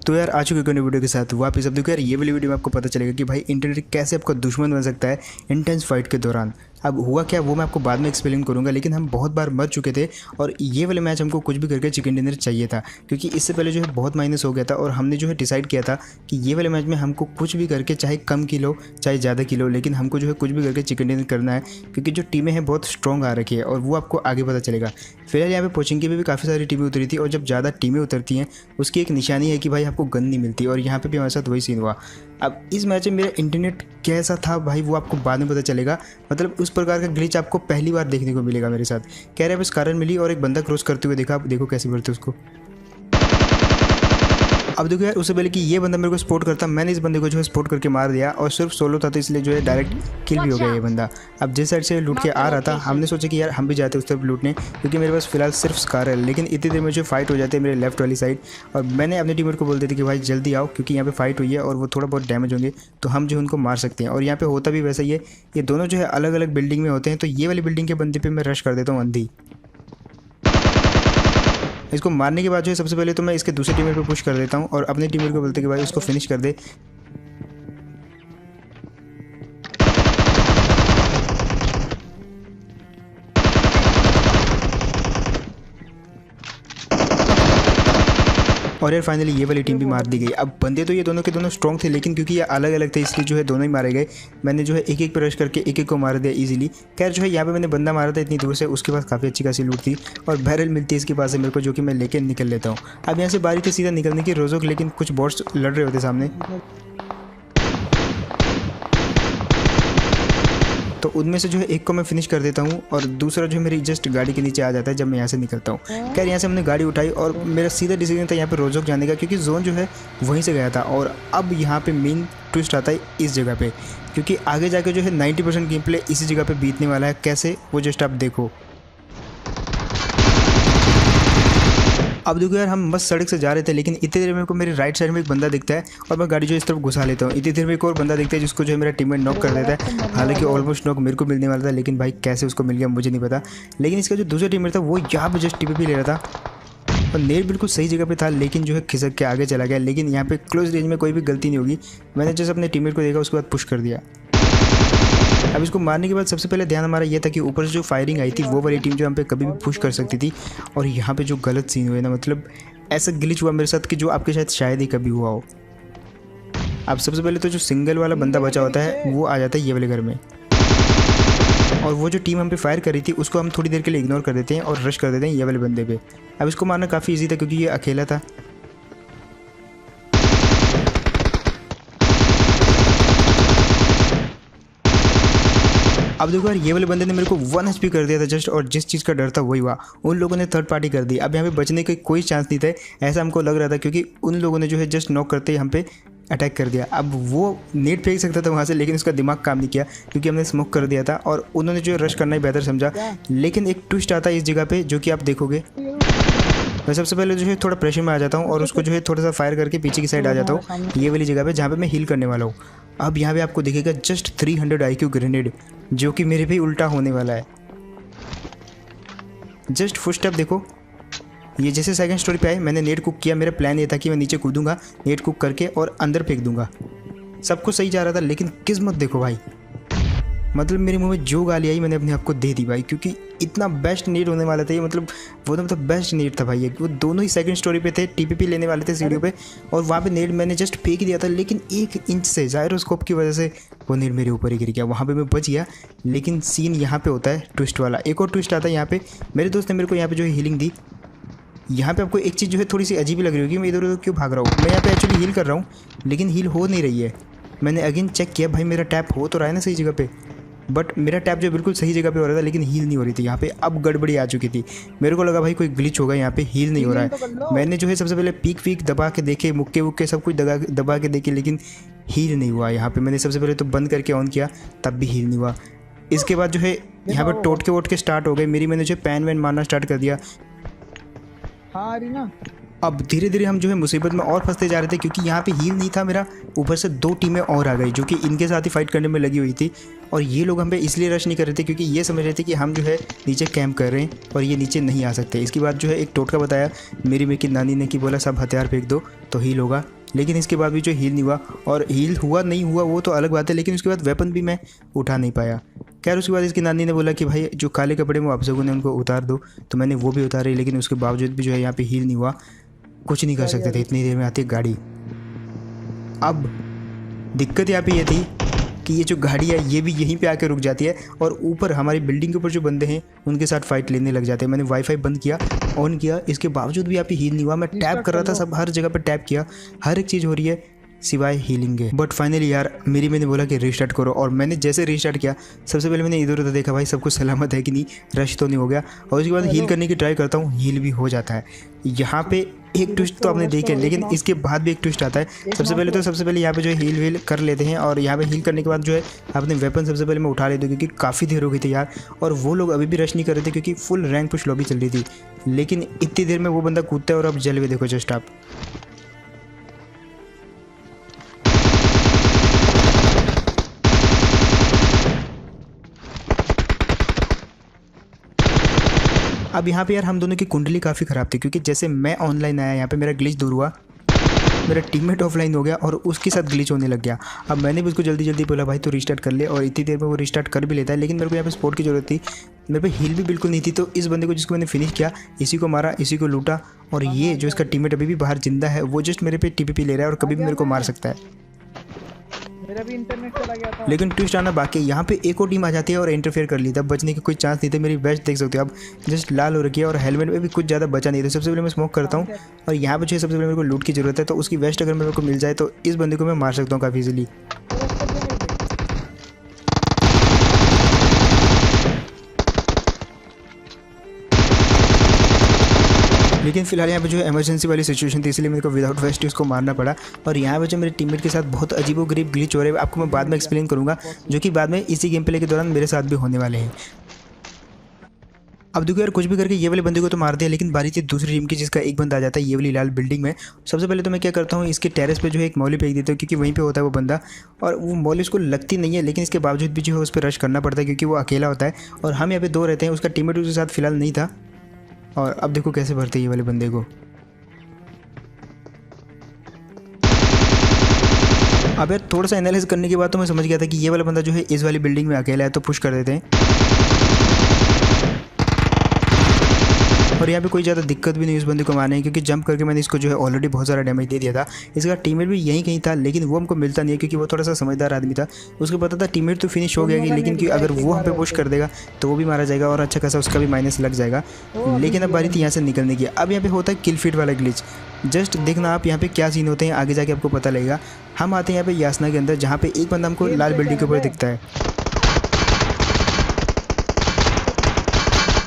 तो यार आ चुके हैं वीडियो के साथ वापस। अब देखो यार, ये वाली वीडियो में आपको पता चलेगा कि भाई इंटरनेट कैसे आपका दुश्मन बन सकता है इंटेंस फाइट के दौरान। अब हुआ क्या वो मैं आपको बाद में एक्सप्लेन करूंगा, लेकिन हम बहुत बार मर चुके थे और ये वाले मैच हमको कुछ भी करके चिकन डिनर चाहिए था, क्योंकि इससे पहले जो है बहुत माइनस हो गया था और हमने जो है डिसाइड किया था कि ये वाले मैच में हमको कुछ भी करके, चाहे कम किलो चाहे ज़्यादा किलो, लेकिन हमको जो है कुछ भी करके चिकन डिनर करना है, क्योंकि जो टीमें हैं बहुत स्ट्रॉन्ग आ रखी है और वो आपको आगे पता चलेगा। फिलहाल यहाँ पे पोचिंग की भी काफ़ी सारी टीमें उतरी थी और जब ज़्यादा टीमें उतरती हैं उसकी एक निशानी है कि भाई आपको गन नहीं मिलती, और यहाँ पे भी हमारे साथ वही सीन हुआ। अब इस मैच में मेरा इंटरनेट कैसा था भाई वो आपको बाद में पता चलेगा। मतलब उस प्रकार का ग्लिच आपको पहली बार देखने को मिलेगा मेरे साथ। कह रहे बस कारण मिली और एक बंदा क्रॉस करते हुए देखा। आप देखो कैसे करते उसको। अब देखो यार, उससे पहले कि ये बंदा मेरे को सपोर्ट करता, मैंने इस बंदे को जो है सपोर्ट करके मार दिया और सिर्फ सोलो था तो इसलिए जो है डायरेक्ट किल भी हो गया ये बंदा। अब जिस साइड से लूट के आ रहा था हमने सोचा कि यार हम भी जाते उस तरफ लूटने, क्योंकि मेरे पास फिलहाल सिर्फ स्कार है। लेकिन इतनी देर में जो फाइट हो जाती है मेरे लेफ्ट वाली साइड, और मैंने अपने टीममेट को बोल दिया था कि भाई जल्दी आओ, क्योंकि यहाँ पे फाइट हुई है और वो थोड़ा बहुत डैमेज होंगे तो हम जो उनको मार सकते हैं। और यहाँ पे होता भी वैसा ही है, ये दोनों जो है अलग अलग बिल्डिंग में होते हैं, तो ये वाली बिल्डिंग के बंदे पे मैं रश कर देता हूँ अंधी। इसको मारने के बाद जो है सबसे पहले तो मैं इसके दूसरे टीममेट पे पुश कर देता हूँ और अपने टीममेट को बोलते कि भाई उसको फिनिश कर दे। और यार फाइनली ये वाली टीम भी मार दी गई। अब बंदे तो ये दोनों के दोनों स्ट्रॉन्ग थे, लेकिन क्योंकि ये अलग अलग थे इसलिए जो है दोनों ही मारे गए। मैंने जो है एक एक पर रश करके एक एक को मार दिया इजीली। खैर जो है यहाँ पे मैंने बंदा मारा था इतनी दूर से, उसके पास काफ़ी अच्छी खासी लूट थी और बैरल मिलती है इसके पास से मेरे को, जो कि मैं लेके निकल लेता हूँ। अब यहाँ से बारी थी सीधा निकलने की रोज़ोक, लेकिन कुछ बॉट्स लड़ रहे होते सामने, तो उनमें से जो है एक को मैं फिनिश कर देता हूँ और दूसरा जो है मेरी जस्ट गाड़ी के नीचे आ जाता है जब मैं यहाँ से निकलता हूँ। खैर यहाँ से हमने गाड़ी उठाई और मेरा सीधा डिसीजन था यहाँ पे रोज़ोक जाने का, क्योंकि जोन जो है वहीं से गया था। और अब यहाँ पे मेन ट्विस्ट आता है इस जगह पे, क्योंकि आगे जाके जो है 90% गेम प्ले इसी जगह पे बीतने वाला है। कैसे वो जस्ट आप देखो। अब देखो यार, हम बस सड़क से जा रहे थे, लेकिन इतनी देर मेरे को मेरे राइट साइड में एक बंदा दिखता है और मैं गाड़ी जो इस तरफ घुसा लेता हूँ। इतनी देर में एक और बंदा दिखता है जिसको जो है मेरा टीममेट नॉक कर देता है। हालांकि ऑलमोस्ट नॉक मेरे को मिलने वाला था, लेकिन भाई कैसे उसको मिल गया मुझे नहीं पता। लेकिन इसका जो दूसरा टीममेट था वो यहाँ पे जस्ट टीपीपी ले रहा था और नेट बिल्कुल सही जगह पे था, लेकिन जो है खिसक के आगे चला गया। लेकिन यहाँ पे क्लोज रेंज में कोई भी गलती नहीं होगी। मैंने जस्ट अपने टीममेट को देखा, उसके बाद पुश कर दिया। अब इसको मारने के बाद सबसे पहले ध्यान हमारा ये था कि ऊपर से जो फायरिंग आई थी वो वाली टीम जो हम पे कभी भी पुश कर सकती थी। और यहाँ पे जो गलत सीन हुए ना, मतलब ऐसा ग्लिच हुआ मेरे साथ कि जो आपके शायद ही कभी हुआ हो। अब सबसे पहले तो जो सिंगल वाला बंदा बचा होता है वो आ जाता है ये वाले घर में, और वो जो टीम हम पे फायर कर रही थी उसको हम थोड़ी देर के लिए इग्नोर कर देते हैं और रश कर देते हैं ये वाले बंदे पे। अब इसको मारना काफ़ी ईजी था क्योंकि ये अकेला था। अब देखो यार, ये वाले बंदे ने मेरे को 1 HP कर दिया था जस्ट, और जिस चीज़ का डर था वही हुआ। उन लोगों ने थर्ड पार्टी कर दी। अब यहाँ पे बचने का कोई चांस नहीं था, ऐसा हमको लग रहा था, क्योंकि उन लोगों ने जो है जस्ट नॉक करते ही हम पे अटैक कर दिया। अब वो नेट फेंक सकता था वहाँ से, लेकिन उसका दिमाग काम नहीं किया क्योंकि हमने स्मोक कर दिया था और उन्होंने जो रश करना ही बेहतर समझा। लेकिन एक ट्विस्ट आता है इस जगह पे जो कि आप देखोगे। मैं सबसे पहले जो है थोड़ा प्रेशर में आ जाता हूँ और उसको जो है थोड़ा सा फायर करके पीछे की साइड आ जाता हूँ ये वाली जगह पे जहाँ पे मैं हील करने वाला हूँ। अब यहाँ पे आपको दिखेगा जस्ट 300 IQ ग्रेनेड, जो कि मेरे भी उल्टा होने वाला है। जस्ट फुट स्टेप देखो, ये जैसे सेकंड स्टोरी पे आए मैंने नेट कुक किया। मेरा प्लान ये था कि मैं नीचे कूदूंगा, नेट कुक करके और अंदर फेंक दूंगा। सब कुछ सही जा रहा था, लेकिन किस्मत देखो भाई, मतलब मेरे मुंह में जो गाली आई मैंने अपने आप को दे दी भाई, क्योंकि इतना बेस्ट नीड होने वाला था ये। मतलब वो तो बेस्ट नीड था भाई। वो दोनों ही सेकंड स्टोरी पे थे, टीपीपी लेने वाले थे सीढ़ियों पे, और वहाँ पे नेट मैंने जस्ट फेंक दिया था, लेकिन 1 इंच से जायरोस्कोप की वजह से वो नेट मेरे ऊपर ही गिर गया। वहाँ पे मैं बच गया। लेकिन सीन यहाँ पे होता है ट्विस्ट वाला। एक और ट्विस्ट आता है यहाँ पे। मेरे दोस्त ने मेरे को यहाँ पे जो है हीलिंग दी। यहाँ पे आपको एक चीज़ जो है थोड़ी सी अजीब ही लग रही होगी, मैं इधर उधर क्यों भाग रहा हूँ। मैं यहाँ पे एक्चुअली हील कर रहा हूँ, लेकिन हील हो नहीं रही है। मैंने अगेन चेक किया, भाई मेरा टैप हो तो रहा है ना सही जगह पे, बट मेरा टैप जो बिल्कुल सही जगह पे हो रहा था, लेकिन हील नहीं हो रही थी। यहाँ पे अब गड़बड़ी आ चुकी थी। मेरे को लगा भाई कोई ग्लिच होगा, यहाँ पे हील नहीं हो रहा है। मैंने जो है सबसे पहले पीक दबा के देखे, मुक्के वुक्के सब कुछ दबा के देखे, लेकिन हील नहीं हुआ। यहाँ पे मैंने सबसे पहले तो बंद करके ऑन किया, तब भी हील नहीं हुआ। इसके बाद जो है यहाँ पर टोटके वोटके स्टार्ट हो गए मेरी। मैंने जो पैन वैन मारना स्टार्ट कर दिया। अब धीरे धीरे हम जो है मुसीबत में और फंसते जा रहे थे, क्योंकि यहाँ पे हील नहीं था मेरा। ऊपर से 2 टीमें और आ गई जो कि इनके साथ ही फाइट करने में लगी हुई थी। और ये लोग हम पे इसलिए रश नहीं कर रहे थे क्योंकि ये समझ रहे थे कि हम जो है नीचे कैंप कर रहे हैं और ये नीचे नहीं आ सकते। इसके बाद जो है एक टोटका बताया मेरी की नानी ने कि बोला सब हथियार फेंक दो तो हील होगा। लेकिन इसके बाद भी जो हील नहीं हुआ, और हील हुआ नहीं हुआ वो तो अलग बात है, लेकिन उसके बाद वेपन भी मैं उठा नहीं पाया। खैर उसके बाद इसकी नानी ने बोला कि भाई जो काले कपड़े वो आप लोगों ने उनको उतार दो, तो मैंने वो भी उतारे। लेकिन उसके बावजूद भी जो है यहाँ पे हील नहीं हुआ, कुछ नहीं कर सकते थे। इतनी देर में आती है गाड़ी। अब दिक्कत यहाँ पे ये थी कि ये जो गाड़ी है ये भी यहीं पे आके रुक जाती है और ऊपर हमारी बिल्डिंग के ऊपर जो बंदे हैं उनके साथ फाइट लेने लग जाते हैं। मैंने वाईफाई बंद किया, ऑन किया, इसके बावजूद भी यहाँ पे हील नहीं हुआ। मैं टैप कर रहा था, सब हर जगह पे टैप किया, हर एक चीज़ हो रही है सिवाय हीलिंग के। बट फाइनली यार मैंने बोला कि रीस्टार्ट करो, और मैंने जैसे रीस्टार्ट किया सबसे पहले मैंने इधर उधर देखा भाई सब कुछ सलामत है कि नहीं, रश तो नहीं हो गया। और उसके बाद हील करने की ट्राई करता हूँ, हील भी हो जाता है। यहाँ पे एक ट्विस्ट तो आपने देखे, लेकिन इसके बाद भी एक ट्विस्ट आता है। सबसे पहले यहाँ पे जो है हील वील कर लेते हैं, और यहाँ पे हील करने के बाद जो है अपने वेपन सबसे पहले मैं उठा लेता हूँ, क्योंकि काफ़ी देर हो गई थी यार। और वो लोग अभी भी रश नहीं कर रहे थे क्योंकि फुल रैंक पुश लॉबी चल रही थी। लेकिन इतनी देर में वो बंदा कूदता है और अब जल हुए देखो जस्ट आप। अब यहाँ पे यार हम दोनों की कुंडली काफ़ी ख़राब थी, क्योंकि जैसे मैं ऑनलाइन आया यहाँ पे मेरा ग्लिच दूर हुआ, मेरा टीममेट ऑफलाइन हो गया और उसके साथ ग्लिच होने लग गया। अब मैंने भी उसको जल्दी जल्दी बोला भाई तो रीस्टार्ट कर ले, और इतनी देर में वो रीस्टार्ट कर भी लेता है। लेकिन मेरे को यहाँ पे सपोर्ट की ज़रूरत थी, मेरे पे हील भी बिल्कुल नहीं थी। तो इस बंदे को जिसको मैंने फिनिश किया, इसी को मारा, इसी को लूटा, और ये जो इसका टीममेट अभी भी बाहर जिंदा है वो जस्ट मेरे पे टीपीपी ले रहा है और कभी भी मेरे को मार सकता है। मेरा भी इंटरनेट चला गया था। लेकिन ट्विस्ट आना बाकी, यहाँ पे एक और टीम आ जाती है और इंटरफेयर कर ली था। बचने की कोई चांस नहीं था। मेरी वेस्ट देख सकते हो आप, जस्ट लाल हो रखी है और हेलमेट में भी कुछ ज़्यादा बचा नहीं था। सबसे पहले मैं स्मोक करता हूँ, और यहाँ पे जो सबसे पहले मेरे को लूट की ज़रूरत है। तो उसकी वेस्ट अगर मेरे को मिल जाए तो इस बंदे को मैं मार सकता हूँ काफ़ी इजीली। लेकिन फिलहाल यहाँ पे जो इमरजेंसी वाली सिचुएशन थी, इसलिए मेरे को विदाउट वेस्ट उसको मारना पड़ा। और यहाँ पे जो मेरे टीममेट के साथ बहुत अजीबोगरीब ग्लिच हो रहे हैं, आपको मैं बाद में एक्सप्लेन करूँगा, जो कि बाद में इसी गेम प्ले के दौरान मेरे साथ भी होने वाले हैं। अब देखो यार कुछ भी करके ये वाले बंदे को तो मार दिया, लेकिन बारी थी दूसरी टीम की, जिसका एक बंदा आ जाता है ये वाली लाल बिल्डिंग में। सबसे पहले तो मैं क्या करता हूँ, इसके टेरेस पे जो है एक मौली फेंक देता हूँ, क्योंकि वहीं पे होता है वो बंदा, और वो मौली उसको लगती नहीं है। लेकिन इसके बावजूद भी जो है उस पर रश करना पड़ता है, क्योंकि वो अकेला होता है और हम यहाँ पे 2 रहते हैं। उसका टीममेट उसके साथ फिलहाल नहीं था। और अब देखो कैसे भरते ये वाले बंदे को। अब यार थोड़ा सा एनालिसिस करने के बाद तो मैं समझ गया था कि ये वाला बंदा जो है इस वाली बिल्डिंग में अकेला है, तो पुश कर देते हैं। और यहाँ पे कोई ज़्यादा दिक्कत भी नहीं उस बंदे को मारने, क्योंकि जंप करके मैंने इसको जो है ऑलरेडी बहुत सारा डैमेज दे दिया था। इसका टीममेट भी यहीं कहीं था, लेकिन वो हमको मिलता नहीं है, क्योंकि वो थोड़ा सा समझदार आदमी था। उसको पता था टीममेट तो फिनिश हो गया, लेकिन कि अगर वो हम पे पुश कर देगा तो वो भी मारा जाएगा और अच्छा खासा उसका भी माइनस लग जाएगा। लेकिन अब बारी थी यहाँ से निकलने की। अब यहाँ पे होता है किल फीड वाला ग्लिच। जस्ट देखना आप यहाँ पे क्या सीन होते हैं, आगे जाके आपको पता लगेगा। हम आते हैं यहाँ पे यासना के अंदर, जहाँ पे एक बंदा हमको लाल बिल्डिंग के ऊपर दिखता है।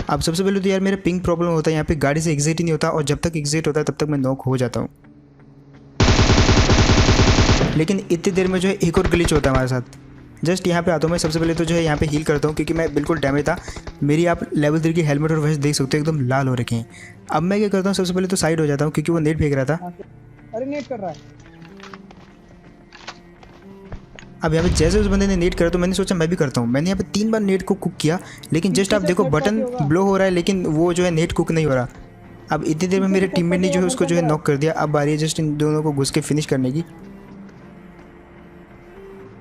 अब सबसे पहले तो यार मेरा पिंग प्रॉब्लम होता है, यहाँ पे गाड़ी से एग्जिट ही नहीं होता, और जब तक एग्जिट होता है तब तक मैं नॉक हो जाता हूँ। लेकिन इतनी देर में जो है एक और ग्लिच होता है हमारे साथ। जस्ट यहाँ पे आता हूँ मैं, सबसे पहले तो जो है यहाँ पे हील करता हूँ, क्योंकि मैं बिल्कुल डैमेज था। मेरी आप लेवल 3 की हेलमेट और वेस्ट देख सकते हो, एकदम लाल हो रखे हैं। अब मैं क्या करता हूँ, सबसे पहले तो साइड हो जाता हूँ, क्योंकि वो नेट फेंक रहा था। अरे नेट कर रहा है। अब यहाँ पे जैसे उस बंदे ने नेट करा तो मैंने सोचा मैं भी करता हूँ। मैंने यहाँ पे 3 बार नेट को कुक किया, लेकिन जस्ट आप देखो बटन ब्लो हो रहा है, लेकिन वो जो है नेट कुक नहीं हो रहा। अब इतनी देर में मेरे टीममेट ने जो है उसको जो है नॉक कर दिया। अब बारी है जस्ट इन दोनों को घुस के फिनिश करने की।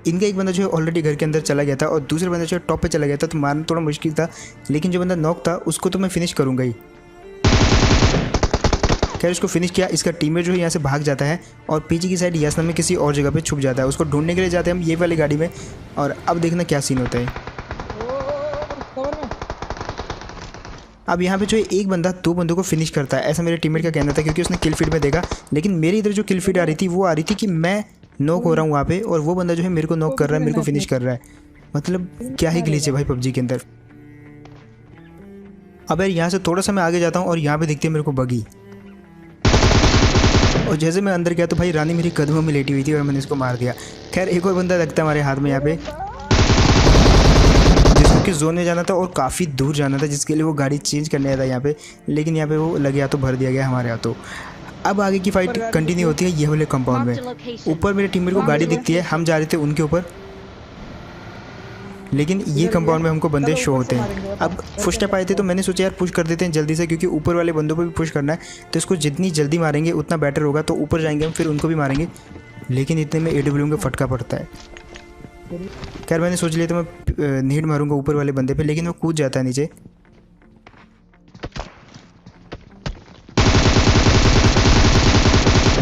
इनका एक बंदा जो है ऑलरेडी घर के अंदर चला गया था, और दूसरा बंदा जो है टॉप पे चला गया था, तो मारना थोड़ा मुश्किल था। लेकिन जो बंदा नॉक था उसको तो मैं फिनिश करूँगा ही। खैर उसको फिनिश किया। इसका टीममेट जो है यहाँ से भाग जाता है और पीछे की साइड यासना में किसी और जगह पे छुप जाता है। उसको ढूंढने के लिए जाते हैं हम ये वाली गाड़ी में, और अब देखना क्या सीन होता है। अब यहाँ पे जो है एक बंदा 2 बंदों को फिनिश करता है, ऐसा मेरे टीममेट का कहना था, क्योंकि उसने किल फीड में देखा। लेकिन मेरी इधर जो किल फीड आ रही थी वो आ रही थी कि मैं नॉक हो रहा हूँ वहाँ पे, और वो बंदा जो है मेरे को नॉक कर रहा है, मेरे को फिनिश कर रहा है। मतलब क्या ही ग्लिच है भाई पबजी के अंदर। अब यार यहाँ से थोड़ा सा मैं आगे जाता हूँ और यहाँ पे दिखती है मेरे को बगी, और जैसे मैं अंदर गया तो भाई रानी मेरी कदमों में लेटी हुई थी और मैंने इसको मार दिया। खैर एक और बंदा लगता है हमारे हाथ में यहाँ पे, जिसको कि जोन में जाना था और काफ़ी दूर जाना था, जिसके लिए वो गाड़ी चेंज करने आया था यहाँ पे। लेकिन यहाँ पे वो लगे हाथों भर दिया गया हमारे हाथों। अब आगे की फाइट कंटिन्यू होती है ये वाले कंपाउंड में। ऊपर मेरे टीममेट को गाड़ी दिखती है, हम जा रहे थे उनके ऊपर, लेकिन ये कंपाउंड में हमको बंदे शो होते हैं। अब फुट स्टेप आए थे तो मैंने सोचा यार पुश कर देते हैं जल्दी से, क्योंकि ऊपर वाले बंदों पर भी पुश करना है, तो इसको जितनी जल्दी मारेंगे उतना बेटर होगा। तो ऊपर जाएंगे हम, फिर उनको भी मारेंगे, लेकिन इतने में AWM का फटका पड़ता है। खैर मैंने सोच लिया तो मैं नीड मारूंगा ऊपर वाले बंदे पे, लेकिन वो कूद जाता है नीचे।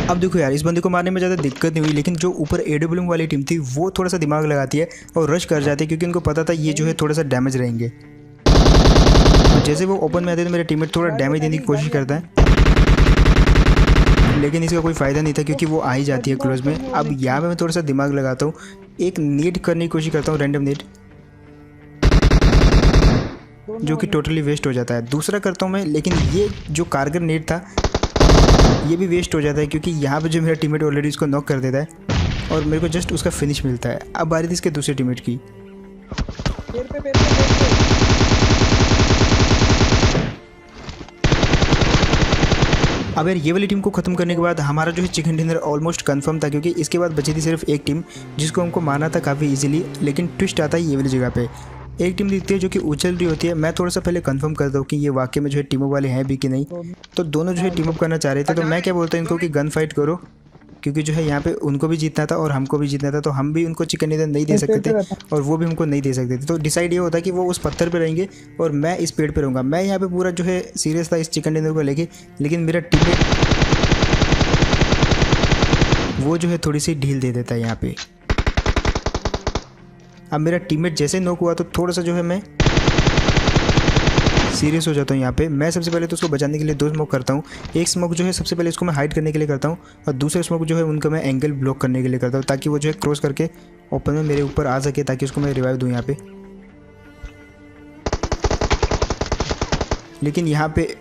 अब देखो यार, इस बंदे को मारने में ज़्यादा दिक्कत नहीं हुई, लेकिन जो ऊपर AWM वाली टीम थी वो थोड़ा सा दिमाग लगाती है और रश कर जाती है, क्योंकि उनको पता था ये जो है थोड़ा सा डैमेज रहेंगे। तो जैसे वो ओपन में आते तो मेरे टीममेट थोड़ा डैमेज देने की कोशिश करता है, लेकिन इसका कोई फ़ायदा नहीं था क्योंकि वो आ ही जाती है क्लोज में। अब यहाँ पे मैं थोड़ा सा दिमाग लगाता हूँ, एक नीड करने की कोशिश करता हूँ, रैंडम नीड, जो कि टोटली वेस्ट हो जाता है। दूसरा करता हूँ मैं, लेकिन ये जो कारगर नीड था ये भी वेस्ट हो जाता है, क्योंकि यहाँ पे जो मेरा टीममेट ऑलरेडी उसको नॉक कर देता है और मेरे को जस्ट उसका फिनिश मिलता है। अब बारी थी इसके दूसरे टीममेट की। अब यार ये वाली टीम को ख़त्म करने के बाद हमारा जो है चिकन डिनर ऑलमोस्ट कंफर्म था, क्योंकि इसके बाद बची थी सिर्फ एक टीम जिसको हमको मारना था काफ़ी इजीली। लेकिन ट्विस्ट आता है ये वाली जगह पे, एक टीम दिखती है जो कि उछल रही होती है। मैं थोड़ा सा पहले कंफर्म करता हूँ कि ये वाकई में जो है टीमों वाले हैं भी कि नहीं। तो दोनों जो है टीम अप करना चाह रहे थे, तो मैं क्या बोलता हूँ इनको कि गन फाइट करो, क्योंकि जो है यहाँ पे उनको भी जीतना था और हमको भी जीतना था। तो हम भी उनको चिकन डिनर नहीं दे सकते थे और वो भी हमको नहीं दे सकते थे। तो डिसाइड ये होता कि वो उस पत्थर पे रहेंगे और मैं इस पेड़ पे रहूँगा। मैं यहाँ पे पूरा जो है सीरियस था इस चिकन डिनर को लेके, लेकिन मेरा टीममेट वो जो है थोड़ी सी ढील दे देता है यहाँ पे। अब मेरा टीममेट जैसे नॉक हुआ तो थोड़ा सा जो है मैं सीरियस हो जाता हूँ यहाँ पे। मैं सबसे पहले तो उसको बचाने के लिए 2 स्मोक करता हूँ। एक स्मोक जो है सबसे पहले इसको मैं हाइड करने के लिए करता हूँ और दूसरा स्मोक जो है उनका मैं एंगल ब्लॉक करने के लिए करता हूँ, ताकि वो जो है क्रॉस करके ओपन में मेरे ऊपर आ सके, ताकि उसको मैं रिवाइव दूँ यहाँ पे। लेकिन यहाँ पे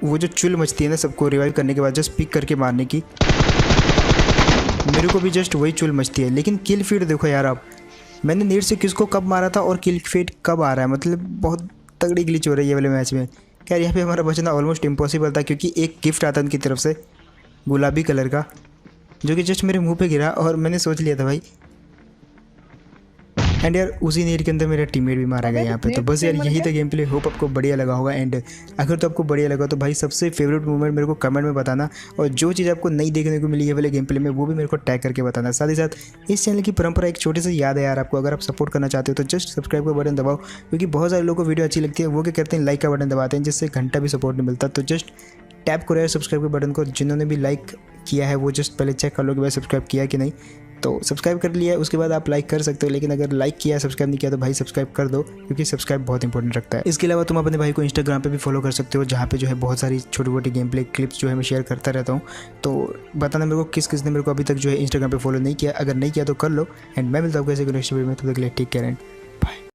वो जो चुल मचती है ना सबको रिवाइव करने के बाद जस्ट पिक करके मारने की, मेरे को भी जस्ट वही चुल मचती है। लेकिन किल फीड देखो यार, अब मैंने नेट से किसको कब मारा था और किल फीड कब आ रहा है, मतलब बहुत तगड़ी ग्लिच हो रही है ये वाले मैच में। खैर यहाँ पे हमारा बचना ऑलमोस्ट इम्पॉसिबल था, क्योंकि एक गिफ्ट आता उनकी तरफ से गुलाबी कलर का, जो कि जस्ट मेरे मुंह पे गिरा और मैंने सोच लिया था भाई। एंड यार उसी नेट के अंदर मेरा टीममेट भी मारा गया यहाँ पे। तो बस यार यही था गेम प्ले। होप आपको बढ़िया लगा होगा। एंड अगर तो आपको बढ़िया लगा तो भाई सबसे फेवरेट मोमेंट मेरे को कमेंट में बताना, और जो चीज़ आपको नहीं देखने को मिली है वाले गेम प्ले में वो भी मेरे को टैग करके बताना। साथ ही साथ इस चैनल की परंपरा एक छोटी सी याद है यार आपको, अगर आप सपोर्ट करना चाहते हो तो जस्ट सब्सक्राइब का बटन दबाओ, क्योंकि बहुत सारे लोगों को वीडियो अच्छी लगती है, वो क्या करते हैं लाइक का बटन दबाते हैं, जिससे घंटा भी सपोर्ट नहीं मिलता। तो जस्ट टैप करो यार सब्सक्राइब के बटन को। जिन्होंने भी लाइक किया है वो जस्ट पहले चेक कर लो कि भाई सब्सक्राइब किया कि नहीं। तो सब्सक्राइब कर लिया है उसके बाद आप लाइक कर सकते हो, लेकिन अगर लाइक किया सब्सक्राइब नहीं किया तो भाई सब्सक्राइब कर दो, क्योंकि सब्सक्राइब बहुत इंपॉर्टेंट रखता है। इसके अलावा तुम अपने भाई को इंस्टाग्राम पे भी फॉलो कर सकते हो, जहाँ पे जो है बहुत सारी छोटी मोटी गेम प्ले क्लिप्स जो है मैं शेयर करता रहता हूँ। तो बताना मेरे को किस किस ने मेरे को अभी तक जो है इंस्टाग्राम पे फॉलो नहीं किया, अगर नहीं किया तो कर लो। एंड मैं मिलता हूँ कैसे नेक्स्ट वीडियो में, तब तक के लिए टेक केयर एंड